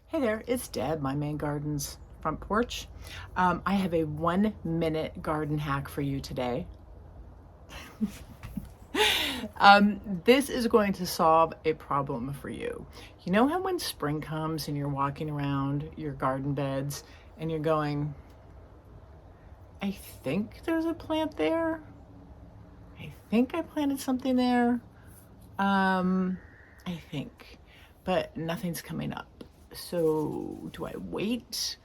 Hey there, it's Deb, my Maine Garden's front porch. I have a 1-minute garden hack for you today. This is going to solve a problem for you. You know how when spring comes and you're walking around your garden beds and you're going, I think there's a plant there. I think I planted something there. I think, but nothing's coming up. So do I wait?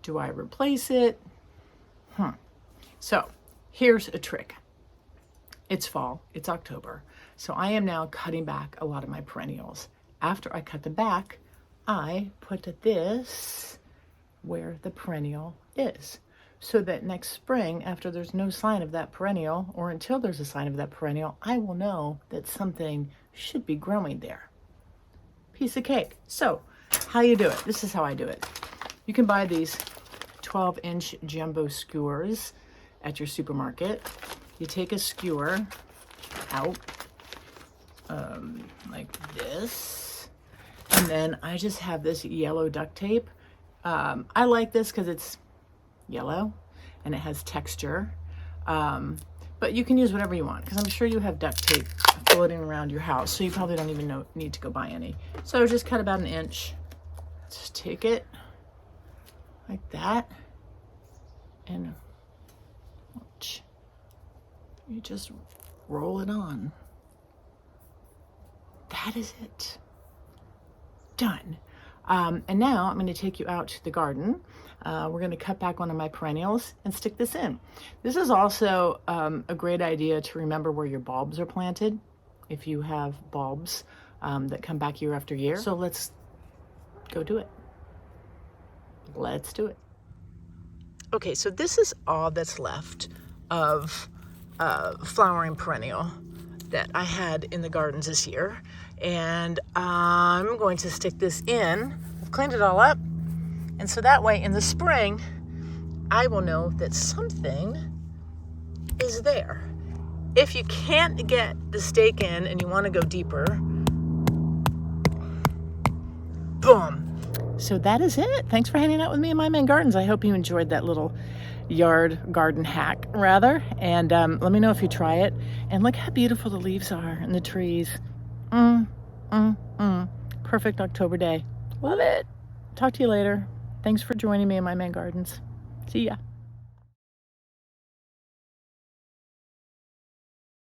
Do I replace it? So here's a trick. It's fall, it's October. So I am now cutting back a lot of my perennials. After I cut them back, I put this where the perennial is. So that next spring, after there's no sign of that perennial, or until there's a sign of that perennial, I will know that something should be growing there. Piece of cake. So how you do it? This is how I do it. You can buy these 12-inch jumbo skewers at your supermarket. You take a skewer out like this, and then I just have this yellow duct tape. I like this because it's yellow and it has texture, but you can use whatever you want because I'm sure you have duct tape floating around your house, so you probably don't even need to go buy any. So just cut about 1 inch. Just take it like that and watch. You just roll it on. That is it. Done. And now I'm going to take you out to the garden. We're going to cut back one of my perennials and stick this in. This is also a great idea to remember where your bulbs are planted, if you have bulbs that come back year after year. So let's go do it. Let's do it. Okay, so this is all that's left of flowering perennial that I had in the gardens this year. And I'm going to stick this in. I've cleaned it all up. And so that way in the spring, I will know that something is there. If you can't get the stake in and you want to go deeper, boom. So that is it. Thanks for hanging out with me in my Maine Gardens. I hope you enjoyed that little garden hack, rather. And let me know if you try it. And look how beautiful the leaves are and the trees. Perfect October day. Love it. Talk to you later. Thanks for joining me in my Maine Gardens. See ya.